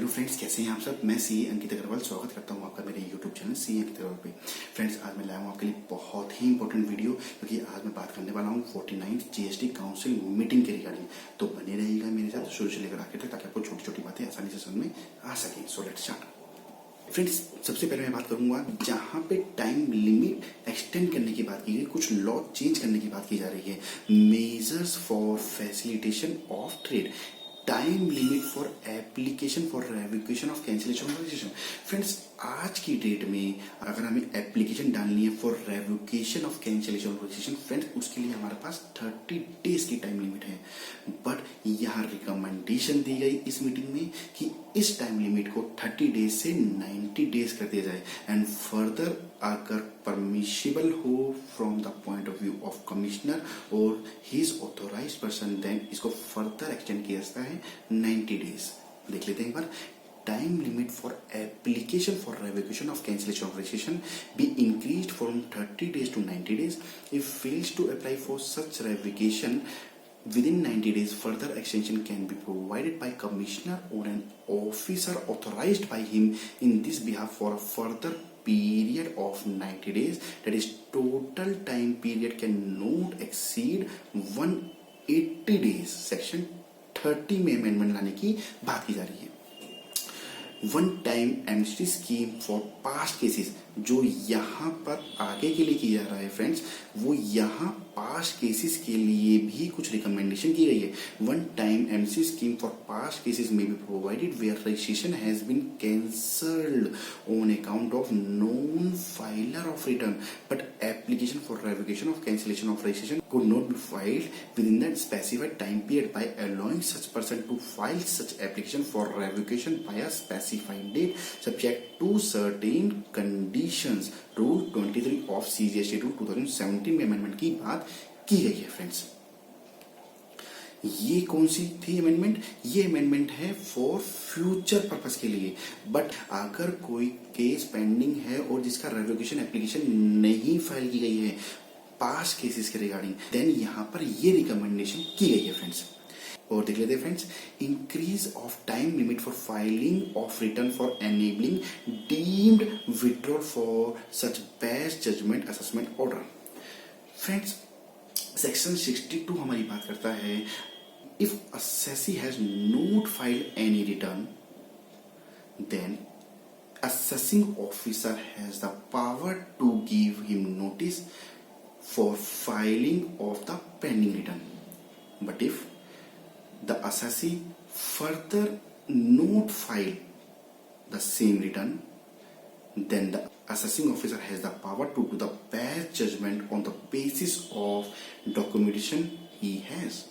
Hello friends, कैसे हैं आप सब। मैं सी अंकित अग्रवाल स्वागत करता हूं आपका मेरे यूट्यूब चैनल सी अंकित अग्रवाल पे। फ्रेंड्स, आज मैं लाया हूं आपके लिए बहुत ही इंपॉर्टेंट वीडियो, क्योंकि आज मैं बात करने वाला हूं 49th जीएसटी काउंसिल मीटिंग के रिगार्डिंग। तो बने रहिएगा मेरे साथ शुरू से लेकर आखिर तक, ताकि आपको छोटी छोटी बातें आसानी से समझ में आ सके। So let's start. फ्रेंड्स, सबसे पहले मैं बात करूंगा जहां पे टाइम लिमिट एक्सटेंड करने की बात की गई, कुछ लॉ चेंज करने की बात की जा रही है। Measures for facilitation of trade, time limit for application for revocation of cancellation of registration. Friends, आज की डेट में अगर हमें एप्लीकेशन डालनी है for revocation of cancellation of registration, friends उसके लिए हमारे पास 30 डेज की टाइम लिमिट है। बट यहाँ रिकमेंडेशन दी गई इस मीटिंग में कि इस टाइम लिमिट को 30 डेज से 90 डेज कर दिया जाए, एंड फर्दर अगर परमिशिबल हो from the point of view of commissioner और हिज ऑथोराइज्ड पर्सन, देन इसको फर्दर एक्सटेंड किया जाता है 90 डेज। देख लेते हैं एक बार। Time limit for application for revocation of cancellation of registration be increased from 30 days to 90 days. If fails to apply for such revocation within 90 days, further extension can be provided by commissioner or an officer authorized by him in this behalf for a further period of 90 days. That is, total time period cannot exceed 180 days. Section 30 में amendment लाने की बात की जा रही है। One time amnesty scheme for past cases, जो यहाँ पर आगे के लिए किया जा रहा है फ्रेंड्स, वो यहाँ पास्ट केसेस के लिए भी कुछ रिकमेंडेशन की गई है। One time amnesty scheme for past cases में be provided where registration has been cancelled on account of non filer of return, but application for revocation of cancellation of registration could not be filed within the specified time period by allowing such person to file such application for revocation by a specified date subject to certain conditions. Rule 23 of CGST Rule 2017 में amendment की बात की गई है friends. ये कौन सी थी amendment? ये अमेंडमेंट है फॉर फ्यूचर पर्पस के लिए। बट अगर कोई केस पेंडिंग है और जिसका रेवोकेशन एप्लीकेशन नहीं फाइल की गई है पास्ट केसेस के रिगार्डिंग, देन यहाँ पर ये रिकमेंडेशन की गई है फ्रेंड्स। और देख लेते हैं friends. Increase of time limit for filing of return for enabling deemed withdrawal for such best judgement assessment order. Friends, section 62 हमारी बात करता है, if assessee has not filed any return, then assessing officer has the power to give him notice for filing of the pending return. But if the assessee further not file the same return, then the assessing officer has the power to do the best judgment on the basis of documentation he has.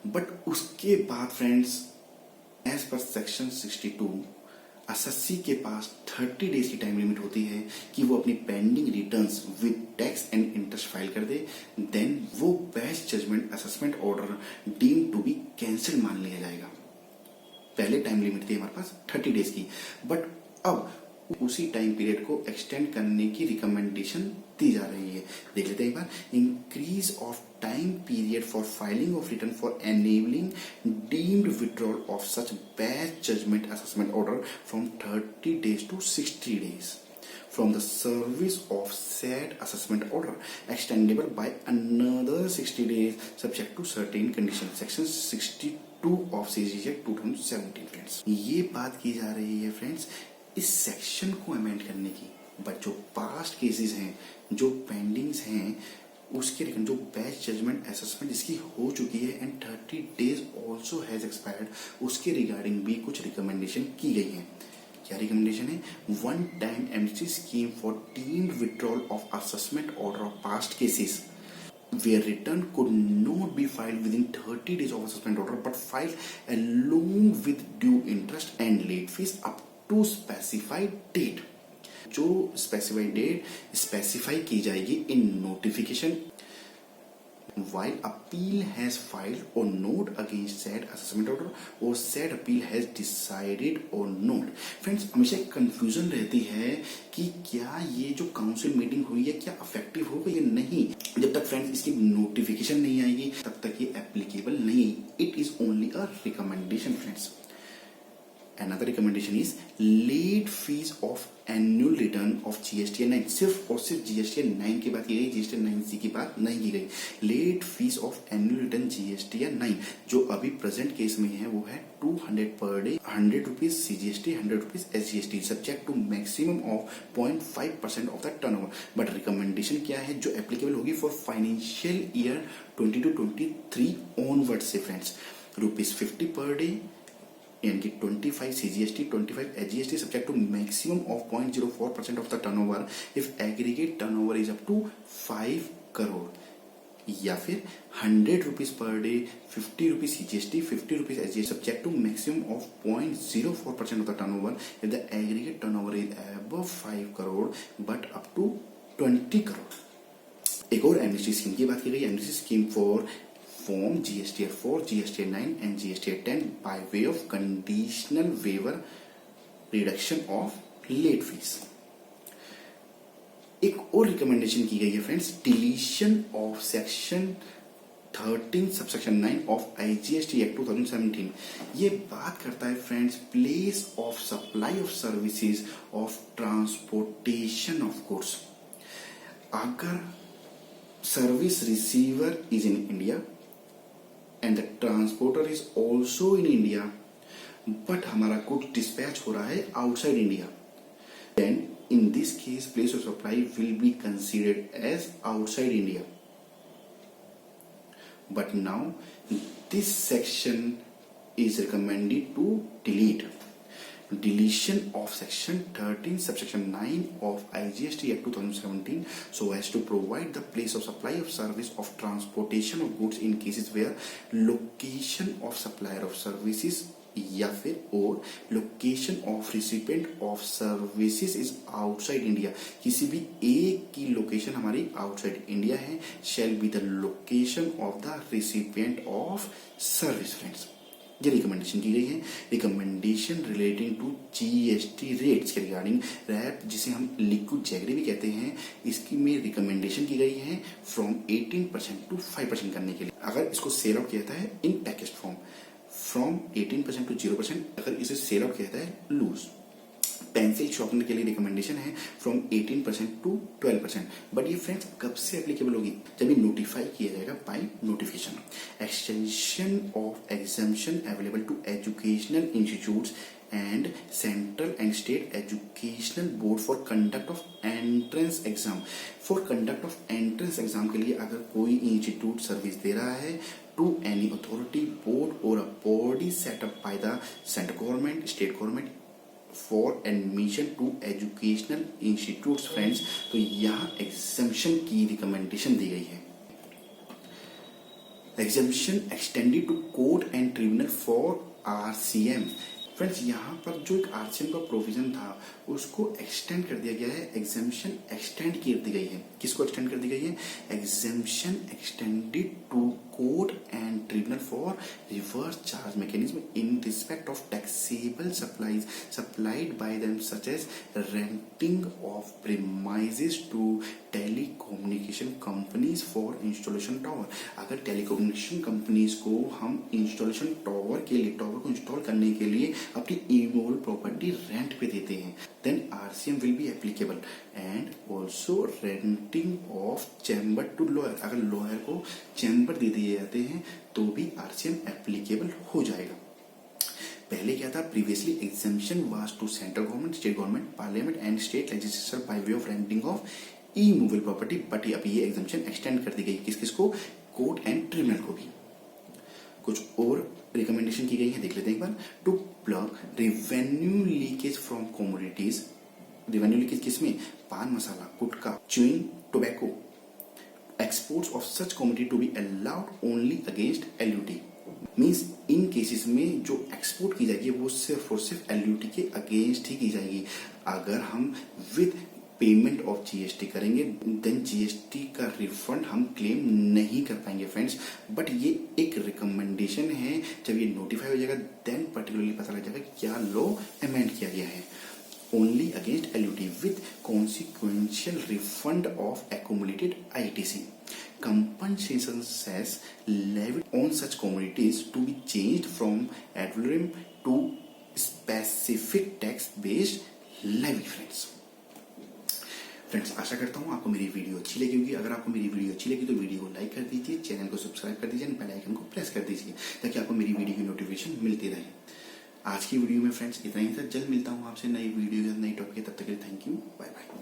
But उसके बाद friends, as per section 62, assessee के पास 30 days की time limit होती है कि वो अपनी pending returns with tax and interest file कर दे, देन वो best judgement assessment order deem to be cancel मान लिया जाएगा। पहले टाइम लिमिट थी हमारे पास 30 डेज की, बट अब उसी टाइम पीरियड को एक्सटेंड करने की रिकमेंडेशन दी जा रही है। देख लेते हैं एक बार। Increase of time period for filing of return for enabling deemed withdrawal of such best judgement assessment order from 30 days to 60 days from the service of said assessment order, extendable by another 60 days subject to certain conditions. Section 62 of CGST 2017 friends. ये बात की जा रही है friends इस section को amend करने की, बट जो पास्ट केसेस हैं, जो पेंडिंग्स हैं, उसके रिगार्डिंग जो बेस्ट जजमेंट असेसमेंट जिसकी हो चुकी है and 30 days also has expired, उसके रिगार्डिंग भी कुछ रिकमेंडेशन की गई है। क्या रिकमेंडेशन है? One time amnesty scheme for deemed withdrawal of assessment order of past cases where return could not be filed within 30 days of assessment order, but filed along with due interest and late fees up to specified date. जो specified date specify की जाएगी in notification while appeal has filed or not against said assessment order or said appeal has decided or not. Friends, हमेशा एक confusion रहती है कि क्या ये जो काउंसिल मीटिंग हुई है क्या अफेक्टिव होगा या नहीं। जब तक फ्रेंड्स इसकी नोटिफिकेशन नहीं आएगी तब तक ये एप्लीकेबल नहीं। It is only a recommendation friends. Another recommendation is late fees of annual return of GST 9. सिर्फ और सिर्फ GST 9 की बात की गई, GST 9C की बात नहीं की गई. Late fees of annual return GST 9 जो अभी प्रेजेंट केस में है वो है 200 per day, 100 rupees CGST, 100 rupees SGST, subject to maximum of 0.5% of the turnover. But recommendation क्या है जो एप्लीकेबल होगी फॉर फाइनेंशियल ईयर 22-23 ऑनवर्ड से फ्रेंड्स. ₹50 पर डे यानी कि 25 CGST, 25 SGST subject to maximum of 0.04% of the turnover if aggregate turnover is up to 5 crore. या फिर 100 rupees per day, 50 rupees CGST, 50 rupees SGST subject to maximum of 0.04% of the turnover if the aggregate turnover is above 5 crore but up to 20 crore. एक और amnesty scheme की बात की गई. Amnesty scheme for form GSTR 4, GSTR 9 and GSTR 10 by way of conditional waiver reduction of late fees. एक और recommendation की गई है friends, deletion of section 13 subsection 9 of IGST act 2017. ये बात करता है friends place of supply of services of transportation of goods. अगर service receiver is in India and the transporter is also in India but हमारा good dispatch हो रहा है outside India, then in this case place of supply will be considered as outside India. But now this section is recommended to delete. Deletion of section 13 subsection 9 of IGST Act 2017 so as to provide the place of supply of service of transportation of goods in cases where location of supplier of services या फिर और location of recipient of services is outside India. किसी भी एक की location हमारी outside India है shall be the location of the recipient of service. Friends ये रिकमेंडेशन की गई है. Recommendation relating to GST rates के रिगार्डिंग रैप जिसे हम लिक्विड जैगरी भी कहते हैं, इसकी में रिकमेंडेशन की गई है फ्रॉम 18% टू 5% करने के लिए अगर इसको सेल आउट किया जाता है इन पैकेज फॉर्म, फ्रॉम 18% टू 0% अगर इसे सेल आउट किया जाता है लूज. पेंसिल शॉर्पनर के लिए रिकमेंडेशन है फ्रॉम 18% टू 12%. बट ये फ्रेंड्स कब से एप्लीकेबल होगी, जब ये नोटिफाई किया जाएगा by notification. Extension of exemption available to educational institutes and central and state educational board for conduct of entrance exam. For conduct of entrance exam के लिए अगर कोई इंस्टीट्यूट सर्विस दे रहा है to any authority, board or a body set up by the central government, state government for admission to educational institutes. Friends तो यहाँ exemption की recommendation दी गई है. Exemption extended to court and tribunal for RCM. Friends यहाँ पर जो एक RCM का प्रोविजन था उसको एक्सटेंड कर दिया गया है. एग्जम्पशन एक्सटेंड कर दी गई है. किसको एक्सटेंड कर दी गई है? Exemption extended to court and tribunal for reverse charge mechanism in respect of taxable supplies supplied by them such as renting of premises to telecommunication companies for installation tower. अगर टेलीकम्युनिकेशन कंपनीज को हम installation tower के लिए tower को install करने के लिए अपनी इमूवेबल प्रॉपर्टी रेंट पे देते हैं then RCM will be applicable. and also renting of chamber to lawyer. अगर लॉयर को चैम्बर दे दिए जाते हैं तो भी RCM एप्लीकेबल हो जाएगा. पहले क्या था, previously exemption was to central government, state government, parliament and state legislature by way of renting of immovable property. But अब ये एग्जम्पशन एक्सटेंड कर दी गई किस किस को? कोर्ट एंड ट्रिब्यूनल को भी. कुछ और रिकमेंडेशन की गई है, देख लेते हैं एक बार. To plug revenue leakage from commodities. Revenue leakage किसमें? Pan masala, gutkha, chewing tobacco. Exports of such commodity to be allowed only against LUT. Means in cases में जो एक्सपोर्ट की जाएगी वो सिर्फ और सिर्फ LUT के अगेंस्ट ही की जाएगी. अगर हम विद पेमेंट ऑफ GST करेंगे देन GST का रिफंड हम क्लेम नहीं कर पाएंगे फ्रेंड्स. बट ये एक रिकमेंडेशन है, जब ये नोटिफाई हो जाएगा देन पर्टिकुलरली पता लग जाएगा क्या लॉ अमेंड किया गया है. Only against LUT with consequential refund of accumulated ITC. Compensation cess levied on such commodities to be changed from ad valorem to specific tax based levy. Friends आशा करता हूँ आपको मेरी वीडियो अच्छी लगी होगी। अगर आपको मेरी वीडियो अच्छी लगी तो वीडियो को लाइक कर दीजिए, चैनल को सब्सक्राइब कर दीजिए, बेल आइकन को प्रेस कर दीजिए ताकि आपको मेरी वीडियो की नोटिफिकेशन मिलती रहे। आज की वीडियो में फ्रेंड्स इतना ही था। जल्द मिलता हूँ आपसे नई वीडियो के नई टॉपिक के, तब तक के लिए थैंक यू, बाय बाय।